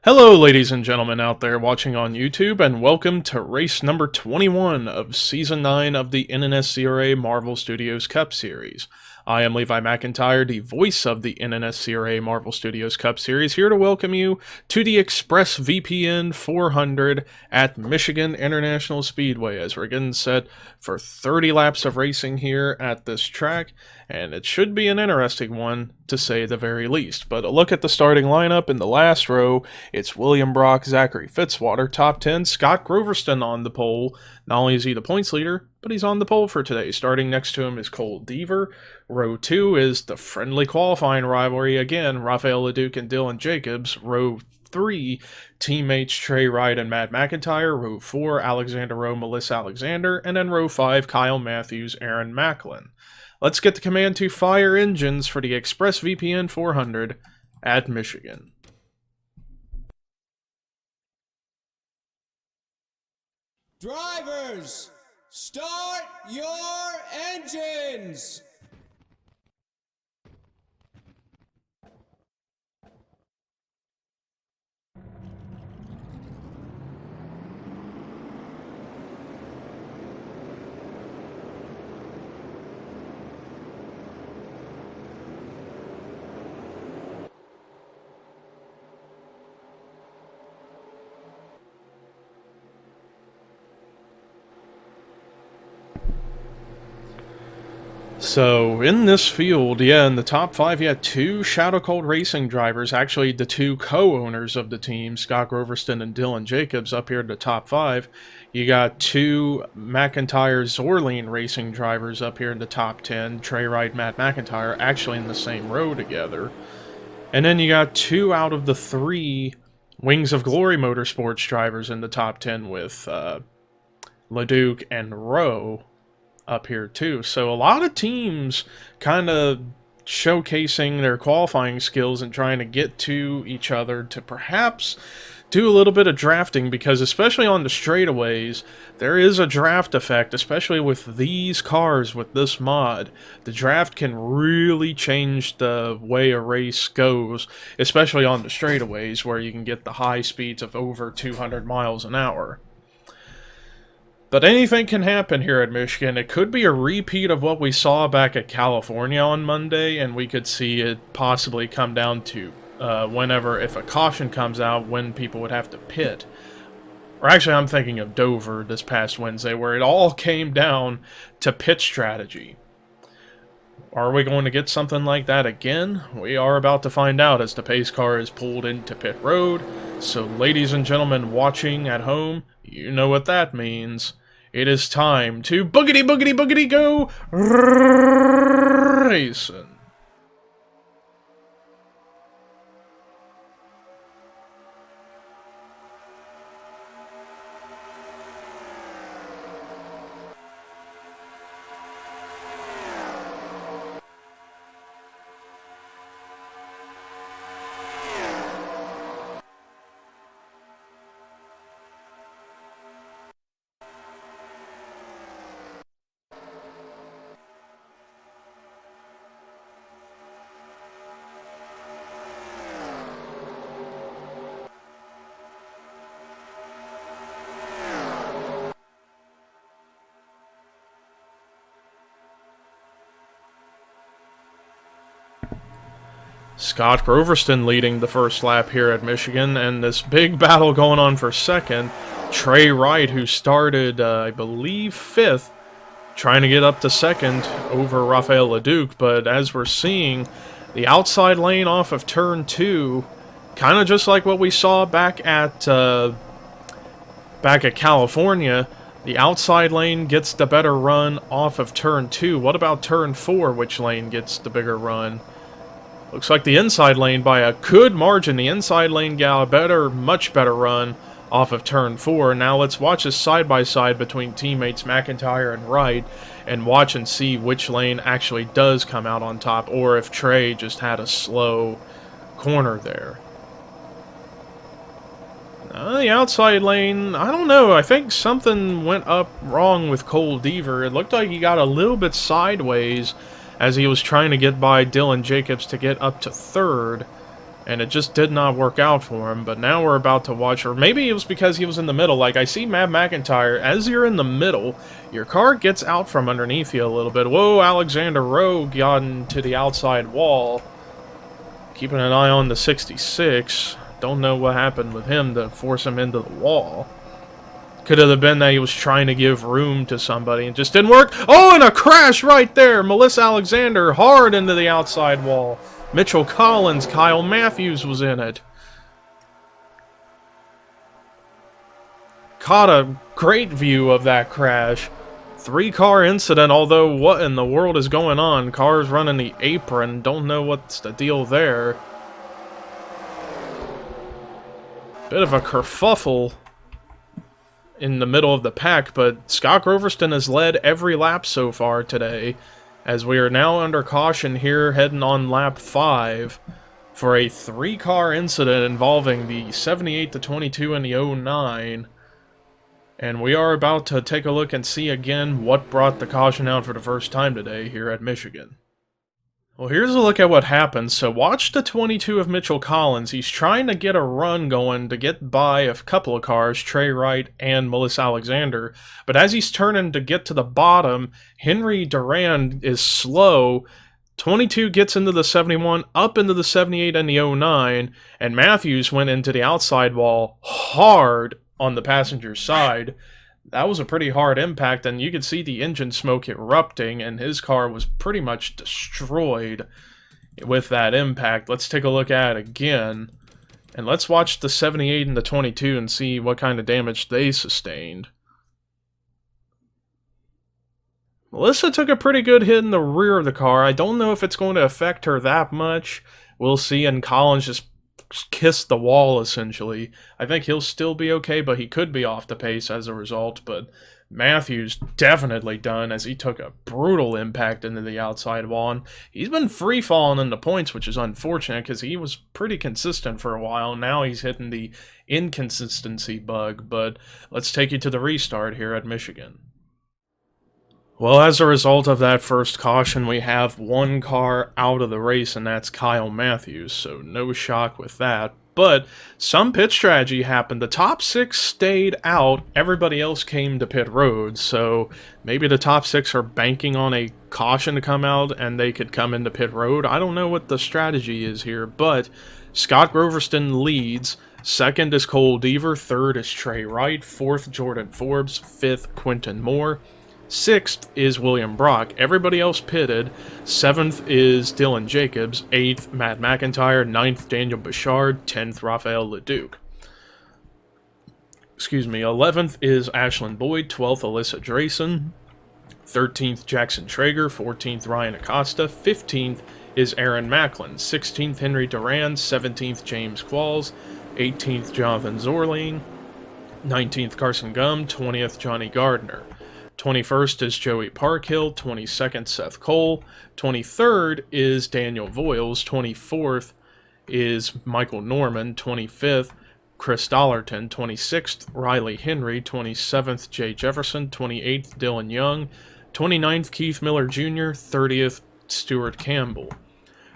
Hello, ladies and gentlemen out there watching on YouTube, and welcome to race number 21 of Season 9 of the NNSCRA Marvel Studios Cup Series. I am Levi McIntyre, the voice of the NNSCRA Marvel Studios Cup Series, here to welcome you to the Express VPN 400 at Michigan International Speedway, as we're getting set for 30 laps of racing here at this track, and it should be an interesting one, to say the very least. But a look at the starting lineup in the last row. It's William Brock, Zachary Fitzwater, top 10, Scott Groverston on the pole. Not only is he the points leader, but he's on the pole for today. Starting next to him is Cole Deaver. Row 2 is the friendly qualifying rivalry again, Raphael LeDuc and Dylan Jacobs. Row 3, teammates Trey Wright and Matt McIntyre. Row 4, Alexander Rowe, Melissa Alexander. And then row 5, Kyle Matthews, Aaron Macklin. Let's get the command to fire engines for the Express VPN 400 at Michigan. Drivers, start your engines! So, in this field, in the top 5, you had two Shadow Cold Racing drivers, actually the two co-owners of the team, Scott Groverston and Dylan Jacobs, up here in the top 5. You got two McIntyre Zorline Racing drivers up here in the top 10, Trey Wright, Matt McIntyre, actually in the same row together. And then you got 2 out of the 3 Wings of Glory Motorsports drivers in the top 10 with LeDuc and Rowe up here too. So a lot of teams kind of showcasing their qualifying skills and trying to get to each other to perhaps do a little bit of drafting, because especially on the straightaways, there is a draft effect, especially with these cars, with this mod. The draft can really change the way a race goes, especially on the straightaways where you can get the high speeds of over 200 miles an hour. But anything can happen here at Michigan. It could be a repeat of what we saw back at California on Monday, and we could see it possibly come down to whenever, if a caution comes out, when people would have to pit. Or actually, I'm thinking of Dover this past Wednesday, where it all came down to pit strategy. Are we going to get something like that again? We are about to find out as the pace car is pulled into pit road. So ladies and gentlemen watching at home, you know what that means. It is time to boogity boogity boogity go racing. Scott Groverston leading the first lap here at Michigan, and this big battle going on for second. Trey Wright, who started, I believe, 5th, trying to get up to second over Raphael LeDuc, but as we're seeing, the outside lane off of turn 2, kind of just like what we saw back at California, the outside lane gets the better run off of turn 2. What about turn 4? Which lane gets the bigger run? Looks like the inside lane, by a good margin, the inside lane got a better, much better run off of turn 4. Now let's watch this side-by-side between teammates McIntyre and Wright, and watch and see which lane actually does come out on top, or if Trey just had a slow corner there. The outside lane, I don't know, I think something went up wrong with Cole Deaver. It looked like he got a little bit sideways as he was trying to get by Dylan Jacobs to get up to 3rd. and it just did not work out for him. But now we're about to watch, or maybe it was because he was in the middle. Like, I see Matt McIntyre, as you're in the middle, your car gets out from underneath you a little bit. Whoa, Alexander Rowe got into the outside wall. Keeping an eye on the 66. Don't know what happened with him to force him into the wall. Could have been that he was trying to give room to somebody and just didn't work. Oh, and a crash right there. Melissa Alexander hard into the outside wall. Mitchell Collins, Kyle Matthews was in it. Caught a great view of that crash. 3-car incident, although what in the world is going on? Cars running the apron. Don't know what's the deal there. Bit of a kerfuffle in the middle of the pack, but Scott Groverston has led every lap so far today, as we are now under caution here heading on lap 5 for a 3-car incident involving the 78, the 22, and the 09. And we are about to take a look and see again what brought the caution out for the first time today here at Michigan. Well, here's a look at what happened. So watch the 22 of Mitchell Collins. He's trying to get a run going to get by a couple of cars, Trey Wright and Melissa Alexander. But as he's turning to get to the bottom, Henry Durand is slow. 22 gets into the 71, up into the 78 and the 09, and Matthews went into the outside wall hard on the passenger side. That was a pretty hard impact, and you could see the engine smoke erupting, and his car was pretty much destroyed with that impact. Let's take a look at it again, and let's watch the 78 and the 22 and see what kind of damage they sustained. Melissa took a pretty good hit in the rear of the car. I don't know if it's going to affect her that much. We'll see, and Collins just kissed the wall, essentially. I think he'll still be okay, but he could be off the pace as a result. But Matthews definitely done, as he took a brutal impact into the outside wall. And he's been free-falling in the points, which is unfortunate, because he was pretty consistent for a while. Now he's hitting the inconsistency bug. But let's take you to the restart here at Michigan. Well, as a result of that first caution, we have one car out of the race, and that's Kyle Matthews, so no shock with that. But some pit strategy happened. The top 6 stayed out, everybody else came to pit road, so maybe the top 6 are banking on a caution to come out and they could come into pit road. I don't know what the strategy is here, but Scott Groverston leads. Second is Cole Deaver, third is Trey Wright, fourth Jordan Forbes, fifth Quentin Moore. 6th is William Brock. Everybody else pitted. 7th is Dylan Jacobs. 8th, Matt McIntyre. 9th, Daniel Bouchard. 10th, Raphael Leduc. 11th is Ashlyn Boyd. 12th, Alyssa Drayson. 13th, Jackson Traeger. 14th, Ryan Acosta. 15th is Aaron Macklin. 16th, Henry Durand. 17th, James Qualls. 18th, Jonathan Zorling. 19th, Carson Gum. 20th, Johnny Gardner. 21st is Joey Parkhill, 22nd Seth Cole, 23rd is Daniel Voiles, 24th is Michael Norman, 25th Chris Dollarton, 26th Riley Henry, 27th Jay Jefferson, 28th Dylan Young, 29th Keith Miller Jr., 30th Stuart Campbell.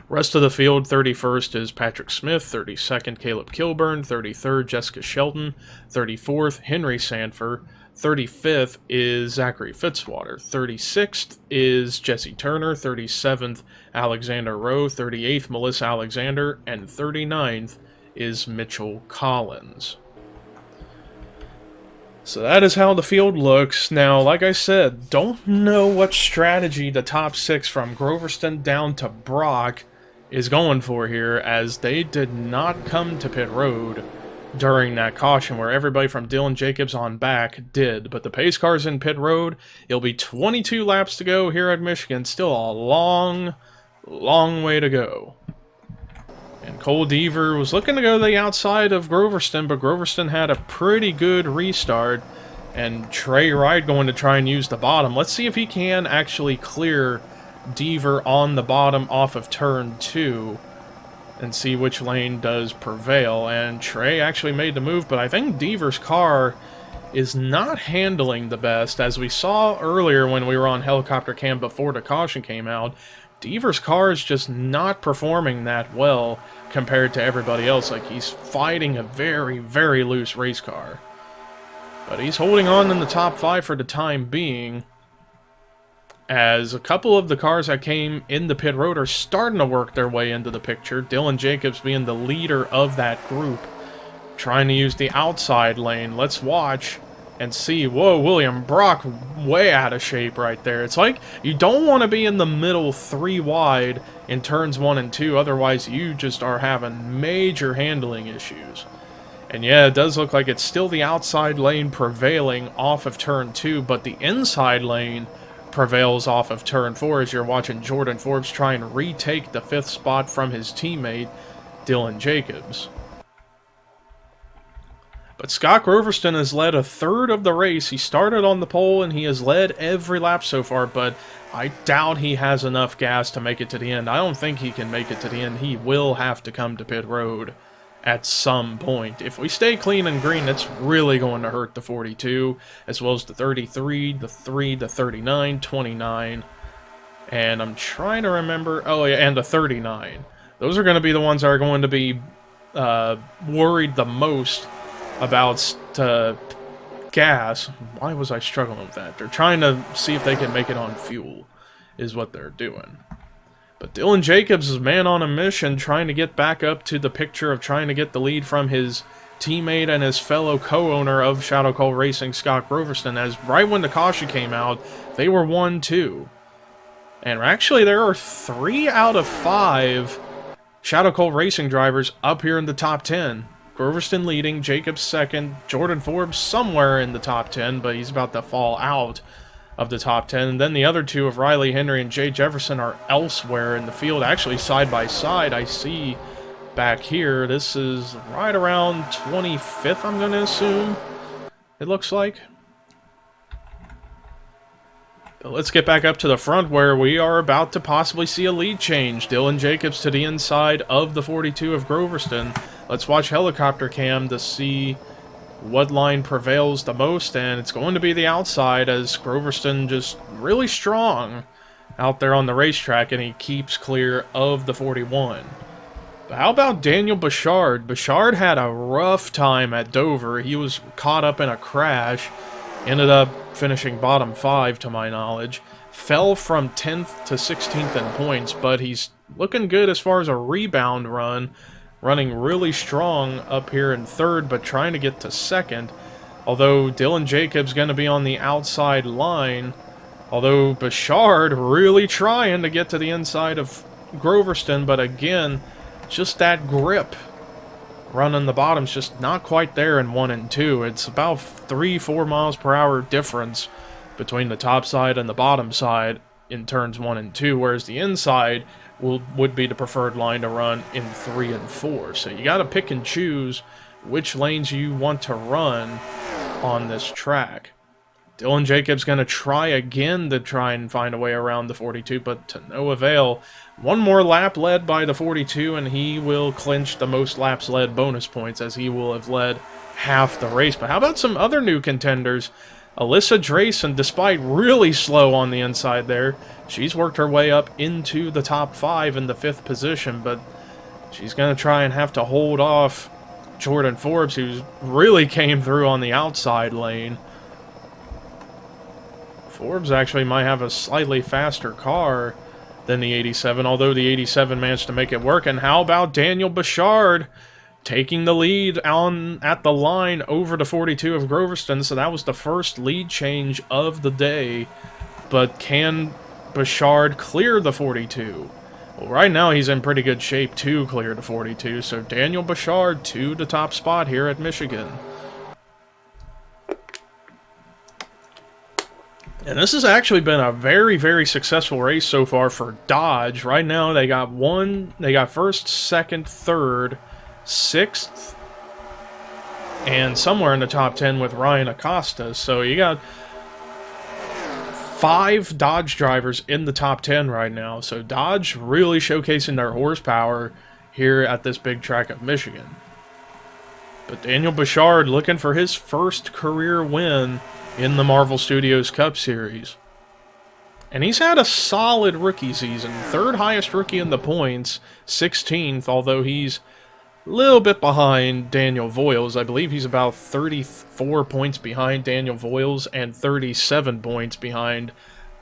Rest of the field, 31st is Patrick Smith, 32nd Caleb Kilburn, 33rd Jessica Shelton, 34th Henry Sanford, 35th is Zachary Fitzwater, 36th is Jesse Turner, 37th Alexander Rowe, 38th Melissa Alexander, and 39th is Mitchell Collins. So that is how the field looks. Now, like I said, don't know what strategy the top 6 from Groverston down to Brock is going for here, as they did not come to pit road during that caution, where everybody from Dylan Jacobs on back did. But the pace car's in pit road. It'll be 22 laps to go here at Michigan. Still a long, long way to go. And Cole Deaver was looking to go to the outside of Groverston, but Groverston had a pretty good restart. And Trey Wright going to try and use the bottom. Let's see if he can actually clear Deaver on the bottom off of turn 2. And see which lane does prevail. And Trey actually made the move, but I think Deaver's car is not handling the best. As we saw earlier when we were on helicopter cam before the caution came out, Deaver's car is just not performing that well compared to everybody else. Like, he's fighting a very, very loose race car. But he's holding on in the top 5 for the time being, as a couple of the cars that came in the pit road are starting to work their way into the picture. Dylan Jacobs being the leader of that group, trying to use the outside lane. Let's watch and see. Whoa, William Brock way out of shape right there. It's like you don't want to be in the middle 3 wide in turns 1 and 2, otherwise you just are having major handling issues. And yeah, it does look like it's still the outside lane prevailing off of turn 2, but the inside lane prevails off of turn 4 as you're watching Jordan Forbes try and retake the 5th spot from his teammate Dylan Jacobs. But Scott Groverston has led a third of the race. He started on the pole and he has led every lap so far, but I doubt he has enough gas to make it to the end. I don't think he can make it to the end. He will have to come to pit road at some point. If we stay clean and green, it's really going to hurt the 42, as well as the 33, the 3, the 39, 29, and I'm trying to remember, oh yeah, and the 39. Those are going to be the ones that are going to be worried the most about gas. Why was I struggling with that? They're trying to see if they can make it on fuel, is what they're doing. But Dylan Jacobs is man on a mission, trying to get back up to the picture of trying to get the lead from his teammate and his fellow co-owner of Shadow Colt Racing, Scott Groverston, as right when the caution came out, they were 1-2. And actually, there are 3 out of 5 Shadow Colt Racing drivers up here in the top 10. Groverston leading, Jacobs second, Jordan Forbes somewhere in the top 10, but he's about to fall out of the top 10. And then the other 2 of Riley Henry and Jay Jefferson are elsewhere in the field, actually side by side. I see back here, this is right around 25th, I'm going to assume, it looks like. But let's get back up to the front where we are about to possibly see a lead change. Dylan Jacobs to the inside of the 42 of Groverston. Let's watch helicopter cam to see what line prevails the most, and it's going to be the outside, as Groverston just really strong out there on the racetrack, and he keeps clear of the 41. But how about Daniel Bouchard? Bouchard had a rough time at Dover. He was caught up in a crash, ended up finishing bottom 5 to my knowledge, fell from 10th to 16th in points, but he's looking good as far as a rebound run, running really strong up here in 3rd, but trying to get to 2nd. Although Dylan Jacobs going to be on the outside line. Although Bouchard really trying to get to the inside of Groverston, but again, just that grip running the bottom's just not quite there in 1 and 2. It's about 3-4 miles per hour difference between the top side and the bottom side in turns 1 and 2, whereas the inside would be the preferred line to run in 3 and 4. So you got to pick and choose which lanes you want to run on this track. Dylan Jacobs going to try again to try and find a way around the 42, but to no avail. One more lap led by the 42, and he will clinch the most laps led bonus points, as he will have led half the race. But how about some other new contenders? Alyssa Drayson, despite really slow on the inside there, she's worked her way up into the top 5 in the 5th position, but she's going to try and have to hold off Jordan Forbes, who really came through on the outside lane. Forbes actually might have a slightly faster car than the 87, although the 87 managed to make it work. And how about Daniel Bouchard taking the lead at the line over the 42 of Groverston? So that was the first lead change of the day. But can Bouchard clear the 42? Well, right now he's in pretty good shape to clear the 42. So Daniel Bouchard to the top spot here at Michigan. And this has actually been a very, very successful race so far for Dodge. Right now they got 1, they got 1st, 2nd, 3rd, 6th, and somewhere in the top 10 with Ryan Acosta. So you got 5 Dodge drivers in the top 10 right now. So Dodge really showcasing their horsepower here at this big track of Michigan. But Daniel Bouchard looking for his first career win in the Marvel Studios Cup Series. And he's had a solid rookie season. Third highest rookie in the points, 16th, although he's a little bit behind Daniel Voiles. I believe he's about 34 points behind Daniel Voiles and 37 points behind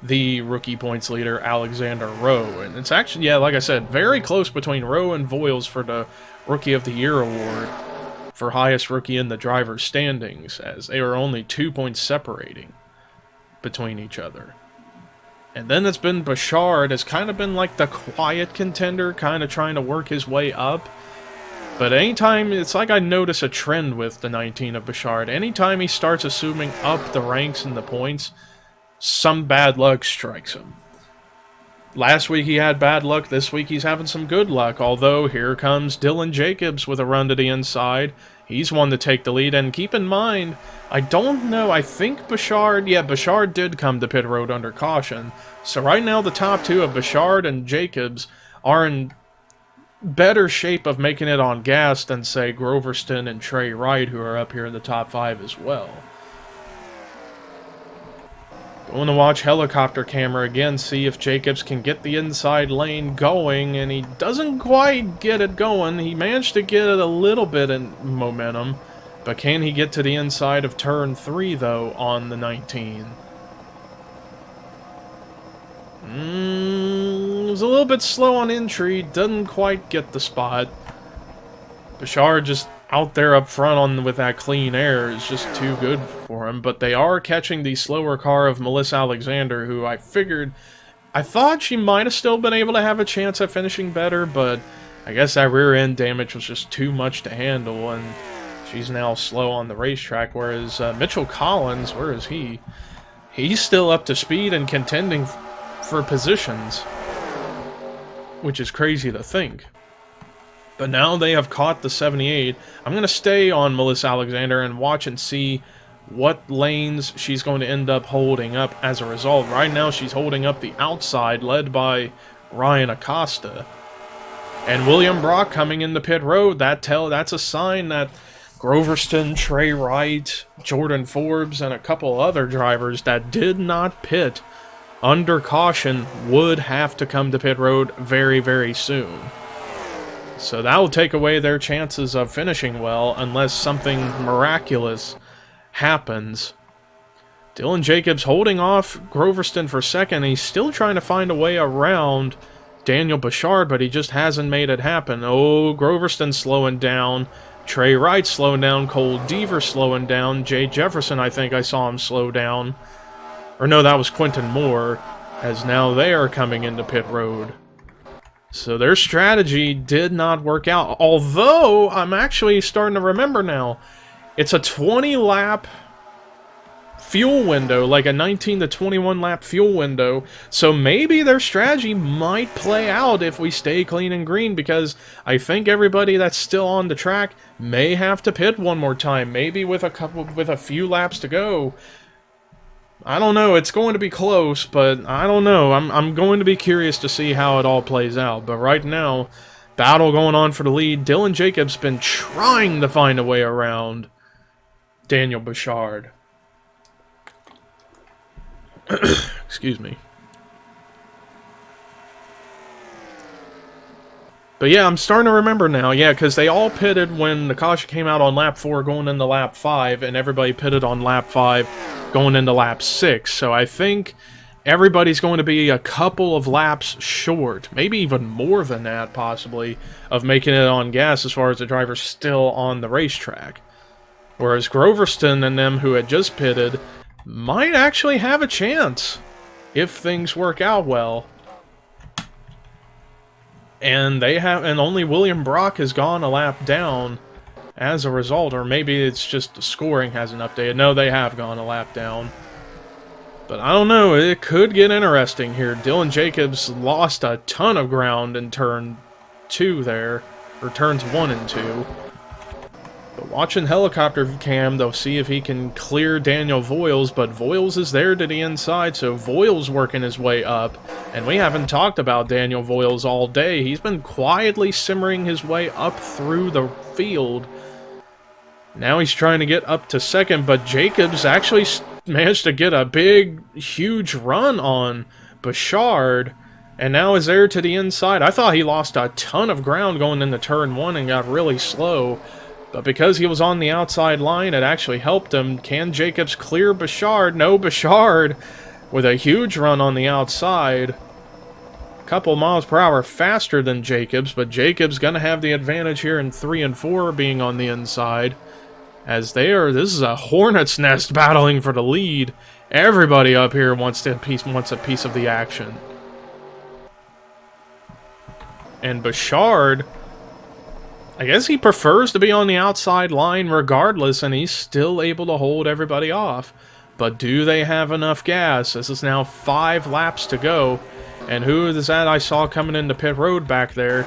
the rookie points leader, Alexander Rowe. And it's actually, yeah, like I said, very close between Rowe and Voiles for the Rookie of the Year award for highest rookie in the driver's standings, as they are only 2 points separating between each other. And then it's been Bouchard, has kind of been like the quiet contender, kind of trying to work his way up. But anytime, it's like I notice a trend with the 19 of Bouchard. Anytime he starts assuming up the ranks and the points, some bad luck strikes him. Last week he had bad luck, this week he's having some good luck, although here comes Dylan Jacobs with a run to the inside. He's one to take the lead, and keep in mind, I don't know, I think Bouchard, yeah, Bouchard did come to pit road under caution. So right now the top two of Bouchard and Jacobs are in better shape of making it on gas than, say, Groverston and Trey Wright, who are up here in the top 5 as well. Going to watch helicopter camera again, see if Jacobs can get the inside lane going, and he doesn't quite get it going. He managed to get it a little bit in momentum, but can he get to the inside of turn 3, though, on the 19? It was a little bit slow on entry, doesn't quite get the spot. Bouchard just out there up front on with that clean air is just too good for him, but they are catching the slower car of Melissa Alexander, who I thought she might have still been able to have a chance at finishing better, but I guess that rear end damage was just too much to handle, and she's now slow on the racetrack, whereas Mitchell Collins, where is he? He's still up to speed and contending for positions, which is crazy to think. But now they have caught the 78. I'm going to stay on Melissa Alexander and watch and see what lanes she's going to end up holding up as a result. Right now she's holding up the outside, led by Ryan Acosta. And William Brock coming in the pit road, that's a sign that Groverston, Trey Wright, Jordan Forbes, and a couple other drivers that did not pit under caution would have to come to pit road very, very soon. So that will take away their chances of finishing well unless something miraculous happens. Dylan Jacobs holding off Groverston for second. He's still trying to find a way around Daniel Bouchard, but he just hasn't made it happen. Oh, Groverston slowing down. Trey Wright slowing down. Cole Deaver slowing down. Jay Jefferson, I think I saw him slow down. Or no, that was Quentin Moore, as now they are coming into pit road. So their strategy did not work out, although I'm actually starting to remember now. It's a 20-lap fuel window, like a 19 to 21-lap fuel window, so maybe their strategy might play out if we stay clean and green, because I think everybody that's still on the track may have to pit one more time, maybe with a few laps to go. I don't know, it's going to be close, but I don't know. I'm going to be curious to see how it all plays out. But right now, battle going on for the lead. Dylan Jacobs been trying to find a way around Daniel Bouchard. Excuse me. But yeah, I'm starting to remember now, yeah, because they all pitted when the caution came out on lap 4 going into lap 5, and everybody pitted on lap 5 going into lap 6. So I think everybody's going to be a couple of laps short, maybe even more than that, possibly, of making it on gas as far as the driver's still on the racetrack. Whereas Groverston and them who had just pitted might actually have a chance if things work out well. And only William Brock has gone a lap down as a result, or maybe it's just the scoring hasn't updated. No, they have gone a lap down. But I don't know, it could get interesting here. Dylan Jacobs lost a ton of ground in turn 2 there, or turns 1 and 2. But watching helicopter cam, they'll see if he can clear Daniel Voiles, but Voiles is there to the inside, so Voiles working his way up. And we haven't talked about Daniel Voiles all day. He's been quietly simmering his way up through the field. Now he's trying to get up to second, but Jacobs actually managed to get a big, huge run on Bouchard, and now is there to the inside. I thought he lost a ton of ground going into turn 1 and got really slow, but because he was on the outside line, it actually helped him. Can Jacobs clear Bouchard? No, Bouchard with a huge run on the outside. A couple miles per hour faster than Jacobs, but Jacobs going to have the advantage here in 3 and 4 being on the inside. As they are, this is a hornet's nest battling for the lead. Everybody up here wants a piece of the action. And Bouchard, I guess he prefers to be on the outside line regardless, and he's still able to hold everybody off. But do they have enough gas? This is now 5 laps to go. And who is that I saw coming into pit road back there?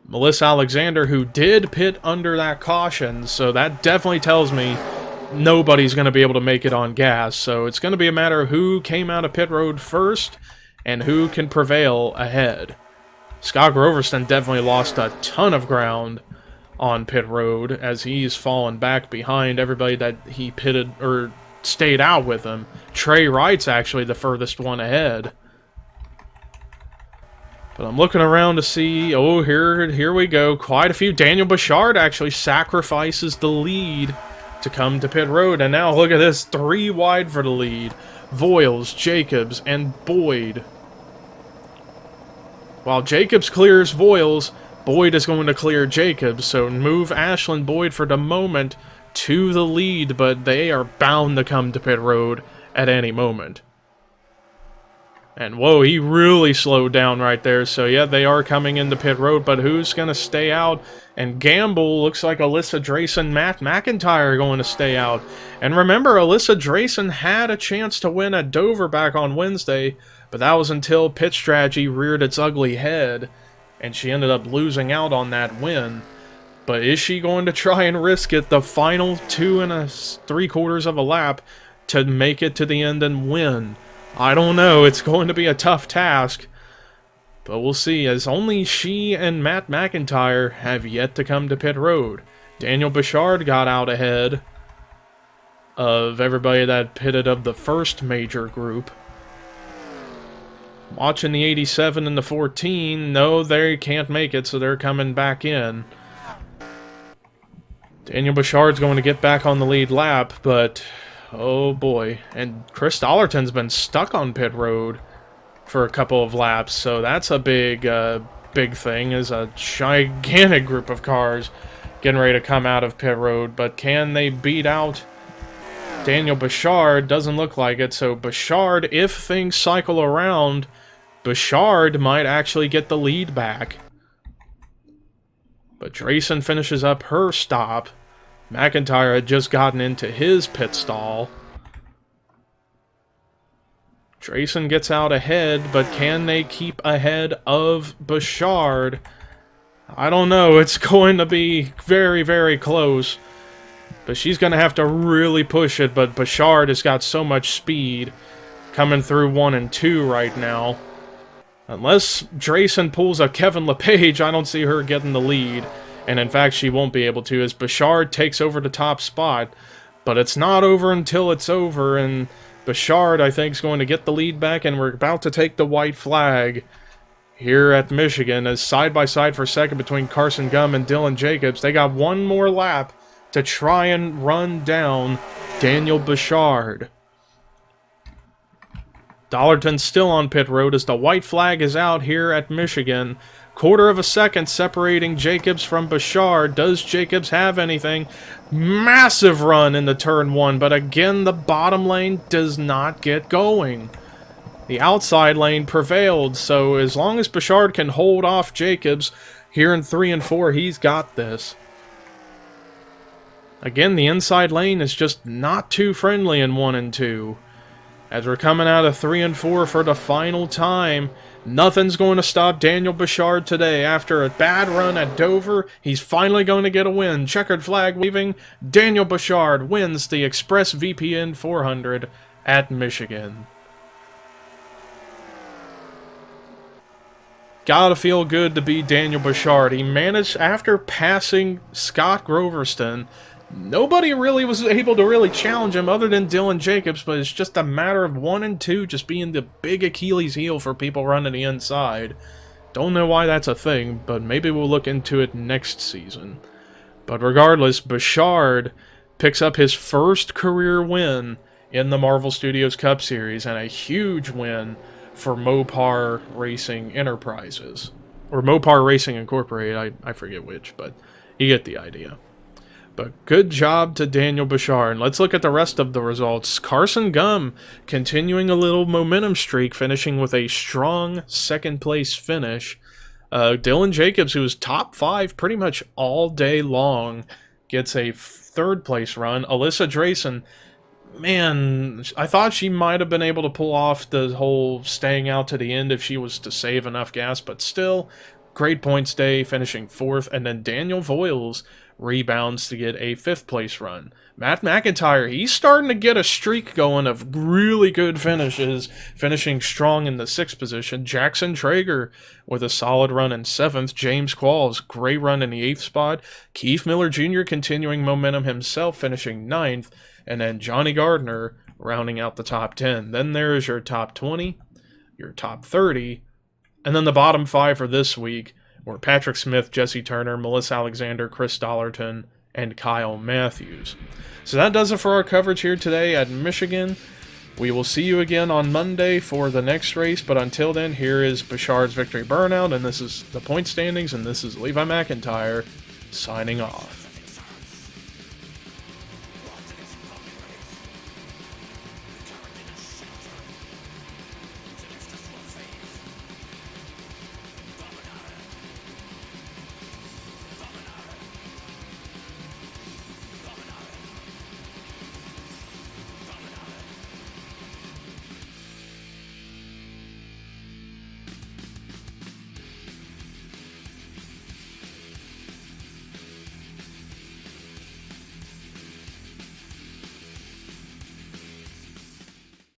Melissa Alexander, who did pit under that caution, so that definitely tells me nobody's going to be able to make it on gas. So it's going to be a matter of who came out of pit road first and who can prevail ahead. Scott Groverston definitely lost a ton of ground on pit road as he's fallen back behind everybody that he pitted or stayed out with him. Trey Wright's actually the furthest one ahead. But I'm looking around to see, oh, here we go. Quite a few. Daniel Bouchard actually sacrifices the lead to come to pit road. And now look at this, 3 wide for the lead. Voiles, Jacobs, and Boyd. While Jacobs clears Voiles, Boyd is going to clear Jacobs. So move Ashland Boyd for the moment to the lead, but they are bound to come to pit road at any moment. And whoa, he really slowed down right there. So yeah, they are coming into pit road, but who's going to stay out? And gamble, looks like Alyssa Drayson, Matt McIntyre going to stay out. And remember, Alyssa Drayson had a chance to win at Dover back on Wednesday, but that was until pit strategy reared its ugly head, and she ended up losing out on that win. But is she going to try and risk it the final 2 3/4 of a lap to make it to the end and win? I don't know. It's going to be a tough task. But we'll see, as only she and Matt McIntyre have yet to come to pit road. Daniel Bouchard got out ahead of everybody that pitted of the first major group. Watching the 87 and the 14, no, they can't make it, so they're coming back in. Daniel Bouchard's going to get back on the lead lap, but oh boy. And Chris Dollarton's been stuck on pit road for a couple of laps, so that's a big thing, is a gigantic group of cars getting ready to come out of pit road. But can they beat out Daniel Bouchard? Doesn't look like it. So Bouchard, if things cycle around, Bouchard might actually get the lead back. But Drayson finishes up her stop. McIntyre had just gotten into his pit stall. Drayson gets out ahead, but can they keep ahead of Bouchard? I don't know. It's going to be very, very close. But she's going to have to really push it, but Bouchard has got so much speed coming through 1 and 2 right now. Unless Drayson pulls a Kevin LePage, I don't see her getting the lead. And in fact, she won't be able to, as Bouchard takes over the top spot. But it's not over until it's over, and Bouchard, I think, is going to get the lead back, and we're about to take the white flag here at Michigan, as side-by-side for second between Carson Gum and Dylan Jacobs. They got one more lap to try and run down Daniel Bouchard. Dollarton's still on pit road as the white flag is out here at Michigan. 1/4 of a second separating Jacobs from Bouchard. Does Jacobs have anything? Massive run into turn 1, but again, the bottom lane does not get going. The outside lane prevailed, so as long as Bouchard can hold off Jacobs here in 3 and 4, he's got this. Again, the inside lane is just not too friendly in 1 and 2. As we're coming out of 3 and 4 for the final time, nothing's going to stop Daniel Bouchard today. After a bad run at Dover, he's finally going to get a win. Checkered flag waving, Daniel Bouchard wins the Express VPN 400 at Michigan. Gotta feel good to be Daniel Bouchard. He managed, after passing Scott Groverston, Nobody really was able to really challenge him other than Dylan Jacobs, but it's just a matter of 1 and 2 just being the big Achilles heel for people running the inside. Don't know why that's a thing, but maybe we'll look into it next season. But regardless, Bouchard picks up his first career win in the Marvel Studios Cup Series, and a huge win for Mopar Racing Enterprises. Or Mopar Racing Incorporated, I forget which, but you get the idea. But good job to Daniel Bouchard. And let's look at the rest of the results. Carson Gum continuing a little momentum streak, finishing with a strong second-place finish. Dylan Jacobs, who was top 5 pretty much all day long, gets a third-place run. Alyssa Drayson, man, I thought she might have been able to pull off the whole staying out to the end if she was to save enough gas, but still, great points day, finishing 4th. And then Daniel Voiles rebounds to get a 5th-place run. Matt McIntyre, he's starting to get a streak going of really good finishes, finishing strong in the 6th position. Jackson Traeger with a solid run in 7th. James Qualls, great run in the 8th spot. Keith Miller Jr. continuing momentum himself, finishing 9th. And then Johnny Gardner rounding out the top 10. Then there's your top 20, your top 30, and then the bottom 5 for this week were Patrick Smith, Jesse Turner, Melissa Alexander, Chris Dollarton, and Kyle Matthews. So that does it for our coverage here today at Michigan. We will see you again on Monday for the next race, but until then, here is Bouchard's Victory Burnout, and this is the point standings, and this is Levi McIntyre signing off.